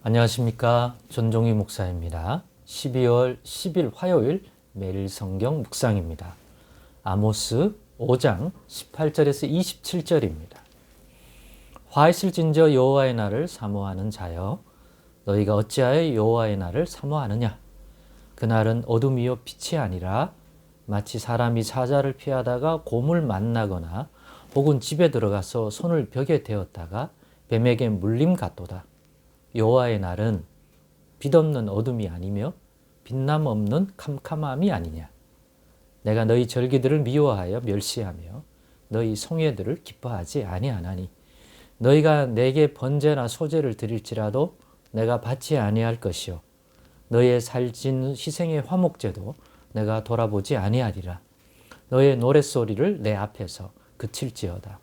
안녕하십니까. 전종희 목사입니다. 12월 10일 화요일 매일 성경 묵상입니다. 아모스 5장 18절에서 27절입니다. 화 있을진저 여호와의 날을 사모하는 자여, 너희가 어찌하여 여호와의 날을 사모하느냐? 그날은 어둠이요 빛이 아니라 마치 사람이 사자를 피하다가 곰을 만나거나 혹은 집에 들어가서 손을 벽에 대었다가 뱀에게 물림 같도다. 여호와의 날은 빛없는 어둠이 아니며 빛남 없는 캄캄함이 아니냐. 내가 너희 절기들을 미워하여 멸시하며 너희 송예들을 기뻐하지 아니하나니 너희가 내게 번제나 소제를 드릴지라도 내가 받지 아니할 것이요 너희의 살찐 희생의 화목제도 내가 돌아보지 아니하리라. 너의 노랫소리를 내 앞에서 그칠지어다.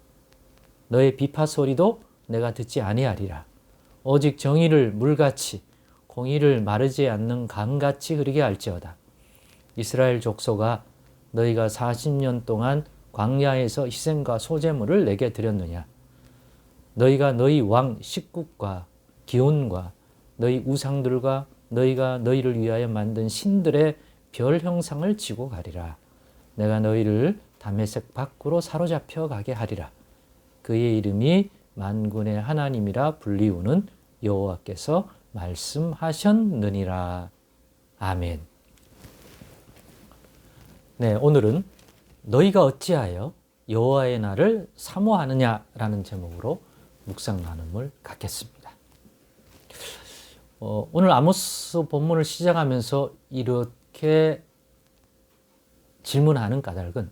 너의 비파 소리도 내가 듣지 아니하리라. 오직 정의를 물같이 공의를 마르지 않는 강같이 흐르게 할지어다. 이스라엘 족속아, 너희가 40년 동안 광야에서 희생과 소제물을 내게 드렸느냐? 너희가 너희 왕 식국과 기온과 너희 우상들과 너희가 너희를 위하여 만든 신들의 별 형상을 지고 가리라. 내가 너희를 다메섹 밖으로 사로잡혀 가게 하리라. 그의 이름이 만군의 하나님이라 불리우는 여호와께서 말씀하셨느니라. 아멘. 네, 오늘은 너희가 어찌하여 여호와의 날을 사모하느냐라는 제목으로 묵상 나눔을 갖겠습니다. 오늘 아모스 본문을 시작하면서 이렇게 질문하는 까닭은,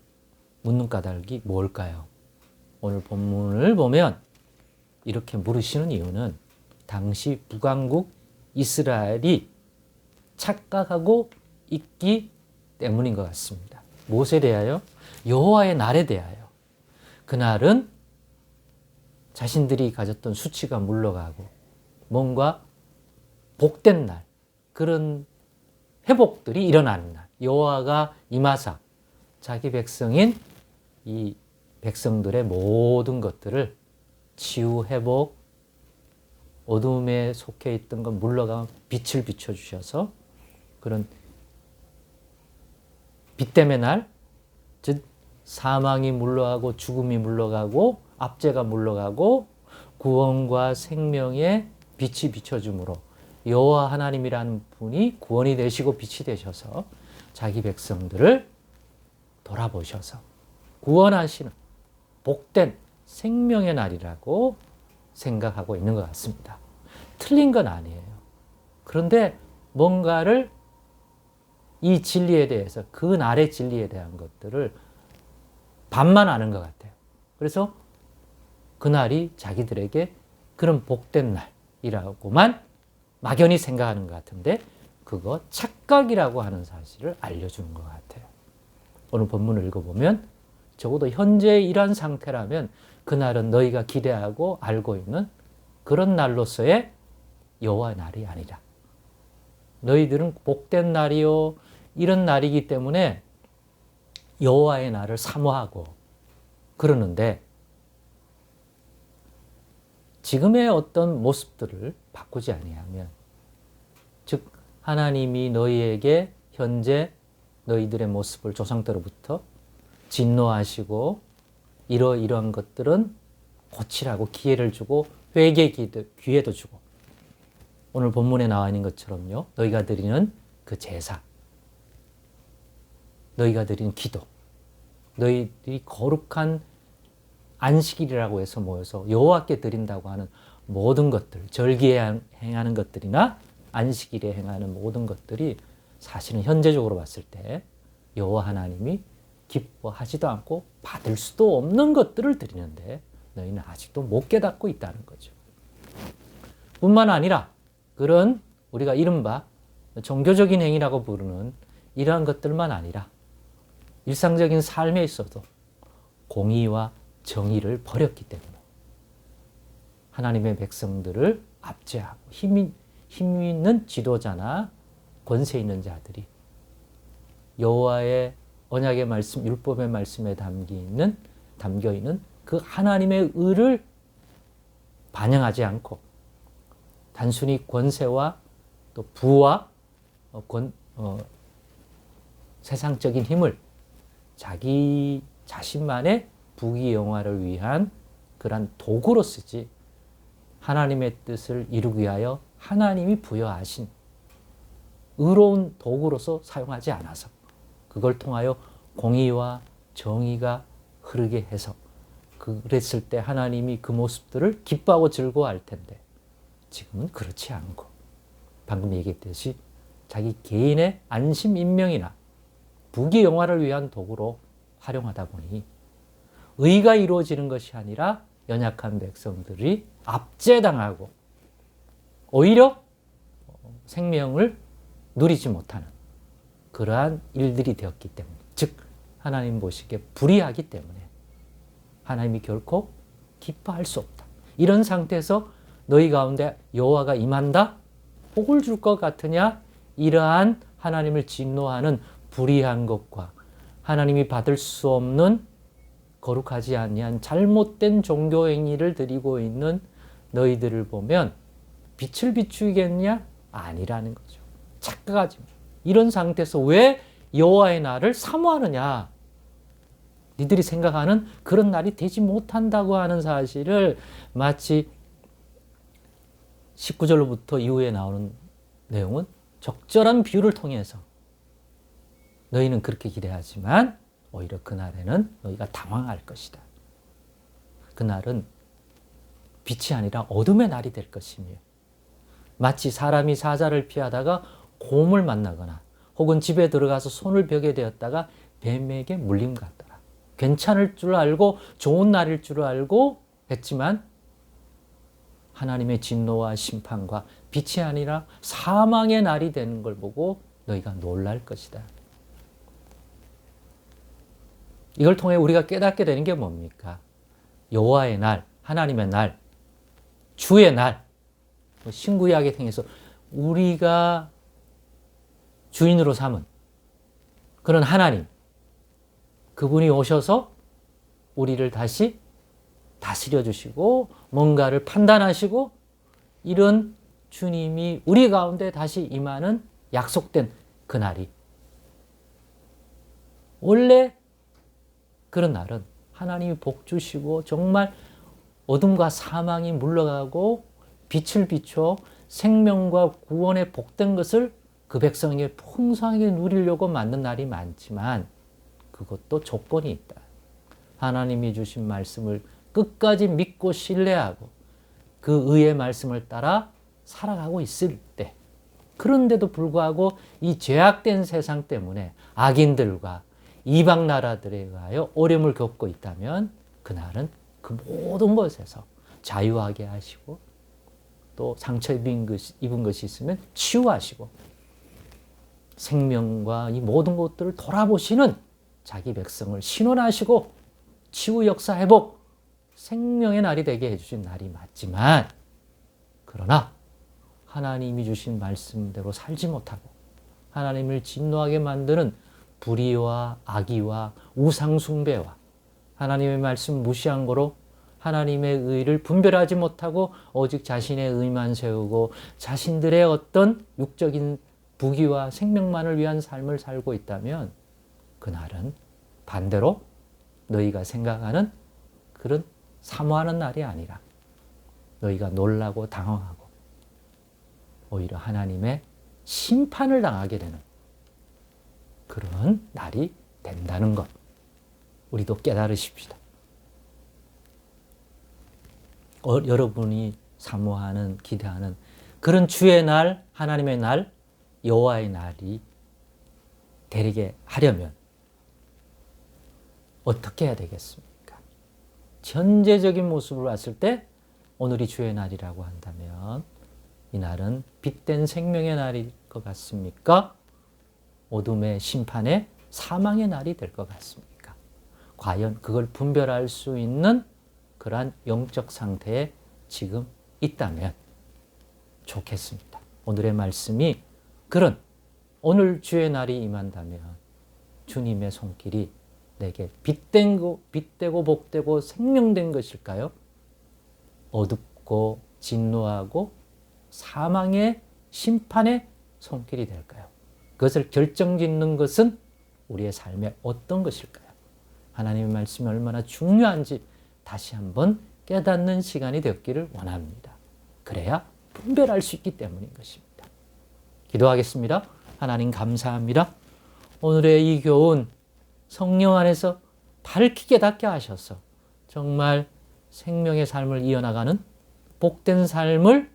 묻는 까닭이 뭘까요? 오늘 본문을 보면 이렇게 물으시는 이유는 당시 북왕국 이스라엘이 착각하고 있기 때문인 것 같습니다. 무엇에 대하여? 여호와의 날에 대하여. 그날은 자신들이 가졌던 수치가 물러가고 뭔가 복된 날, 그런 회복들이 일어나는 날, 여호와가 임하사 자기 백성인 이 백성들의 모든 것들을 치유, 회복, 어둠에 속해 있던 건 물러가 빛을 비춰주셔서 그런 빛됨의 날, 즉 사망이 물러가고 죽음이 물러가고 압제가 물러가고 구원과 생명의 빛이 비춰줌으로 여호와 하나님이라는 분이 구원이 되시고 빛이 되셔서 자기 백성들을 돌아보셔서 구원하시는 복된 생명의 날이라고 생각하고 있는 것 같습니다. 틀린 건 아니에요. 그런데 뭔가를 이 진리에 대해서, 그 날의 진리에 대한 것들을 반만 아는 것 같아요. 그래서 그날이 자기들에게 그런 복된 날이라고만 막연히 생각하는 것 같은데 그거 착각이라고 하는 사실을 알려주는 것 같아요. 오늘 본문을 읽어보면 적어도 현재 이러한 상태라면 그날은 너희가 기대하고 알고 있는 그런 날로서의 여호와의 날이 아니라, 너희들은 복된 날이요 이런 날이기 때문에 여호와의 날을 사모하고 그러는데 지금의 어떤 모습들을 바꾸지 아니하면, 즉 하나님이 너희에게 현재 너희들의 모습을 조상 때로부터 진노하시고 이러이러한 것들은 고치라고 기회를 주고 회개 기회도 주고, 오늘 본문에 나와 있는 것처럼요, 너희가 드리는 그 제사, 너희가 드리는 기도, 너희들이 거룩한 안식일이라고 해서 모여서 여호와께 드린다고 하는 모든 것들, 절기에 행하는 것들이나 안식일에 행하는 모든 것들이 사실은 현재적으로 봤을 때 여호와 하나님이 기뻐하지도 않고 받을 수도 없는 것들을 드리는데 너희는 아직도 못 깨닫고 있다는 거죠. 뿐만 아니라 그런 우리가 이른바 종교적인 행위라고 부르는 이러한 것들만 아니라 일상적인 삶에 있어도 공의와 정의를 버렸기 때문에 하나님의 백성들을 압제하고 힘 있는 지도자나 권세 있는 자들이 여호와의 언약의 말씀, 율법의 말씀에 담겨 있는 그 하나님의 의를 반영하지 않고 단순히 권세와 또 부와 세상적인 힘을 자기 자신만의 부귀영화를 위한 그런 도구로 쓰지 하나님의 뜻을 이루기 위하여 하나님이 부여하신 의로운 도구로서 사용하지 않아서 그걸 통하여 공의와 정의가 흐르게 해서 그랬을 때 하나님이 그 모습들을 기뻐하고 즐거워할 텐데 지금은 그렇지 않고 방금 얘기했듯이 자기 개인의 안심 인명이나 부귀영화를 위한 도구로 활용하다 보니 의가 이루어지는 것이 아니라 연약한 백성들이 압제당하고 오히려 생명을 누리지 못하는 그러한 일들이 되었기 때문에 즉 하나님 보시기에 불의하기 때문에 하나님이 결코 기뻐할 수 없다. 이런 상태에서 너희 가운데 여호와가 임한다? 복을 줄 것 같으냐? 이러한 하나님을 진노하는 불의한 것과 하나님이 받을 수 없는 거룩하지 아니한 잘못된 종교 행위를 드리고 있는 너희들을 보면 빛을 비추겠냐? 아니라는 거죠. 착각하지 마. 이런 상태에서 왜 여호와의 날을 사모하느냐? 니들이 생각하는 그런 날이 되지 못한다고 하는 사실을 마치 19절로부터 이후에 나오는 내용은 적절한 비유를 통해서 너희는 그렇게 기대하지만 오히려 그날에는 너희가 당황할 것이다. 그날은 빛이 아니라 어둠의 날이 될 것이며 마치 사람이 사자를 피하다가 곰을 만나거나 혹은 집에 들어가서 손을 벽에 대었다가 뱀에게 물림 같더라. 괜찮을 줄 알고 좋은 날일 줄 알고 했지만 하나님의 진노와 심판과 빛이 아니라 사망의 날이 되는 걸 보고 너희가 놀랄 것이다. 이걸 통해 우리가 깨닫게 되는 게 뭡니까? 여호와의 날, 하나님의 날, 주의 날, 신구약에 통해서 우리가 주인으로 삼은 그런 하나님, 그분이 오셔서 우리를 다시 다스려 주시고 뭔가를 판단하시고 이런 주님이 우리 가운데 다시 임하는 약속된 그날이 원래 그런 날은 하나님이 복 주시고 정말 어둠과 사망이 물러가고 빛을 비춰 생명과 구원의 복된 것을 그 백성에게 풍성하게 누리려고 만든 날이 많지만 그것도 조건이 있다. 하나님이 주신 말씀을 끝까지 믿고 신뢰하고 그 의의 말씀을 따라 살아가고 있을 때 그런데도 불구하고 이 죄악된 세상 때문에 악인들과 이방 나라들에 의하여 어려움을 겪고 있다면 그날은 그 모든 것에서 자유하게 하시고 또 상처 입은 것이 있으면 치유하시고 생명과 이 모든 것들을 돌아보시는 자기 백성을 신원하시고 치유 역사 회복 생명의 날이 되게 해주신 날이 맞지만 그러나 하나님이 주신 말씀대로 살지 못하고 하나님을 진노하게 만드는 불의와 악의와 우상숭배와 하나님의 말씀 무시한 거로 하나님의 의를 분별하지 못하고 오직 자신의 의만 세우고 자신들의 어떤 육적인 부귀와 생명만을 위한 삶을 살고 있다면 그날은 반대로 너희가 생각하는 그런 사모하는 날이 아니라 너희가 놀라고 당황하고 오히려 하나님의 심판을 당하게 되는 그런 날이 된다는 것 우리도 깨달으십시다. 여러분이 사모하는 기대하는 그런 주의 날, 하나님의 날, 여호와의 날이 되게 하려면 어떻게 해야 되겠습니까? 현재적인 모습으로 봤을 때 오늘이 주의 날이라고 한다면 이 날은 빛된 생명의 날일 것 같습니까? 어둠의 심판의 사망의 날이 될 것 같습니까? 과연 그걸 분별할 수 있는 그러한 영적 상태에 지금 있다면 좋겠습니다. 오늘의 말씀이 그런 오늘 주의 날이 임한다면 주님의 손길이 내게 빛되고 복되고 생명된 것일까요? 어둡고 진노하고 사망의 심판의 손길이 될까요? 그것을 결정짓는 것은 우리의 삶의 어떤 것일까요? 하나님의 말씀이 얼마나 중요한지 다시 한번 깨닫는 시간이 되었기를 원합니다. 그래야 분별할 수 있기 때문인 것입니다. 기도하겠습니다. 하나님 감사합니다. 오늘의 이 교훈 성령 안에서 밝히게 닿게 하셔서 정말 생명의 삶을 이어나가는 복된 삶으로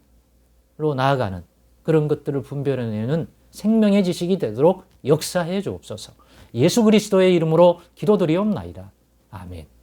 나아가는 그런 것들을 분별해내는 생명의 지식이 되도록 역사해 주옵소서. 예수 그리스도의 이름으로 기도드리옵나이다. 아멘.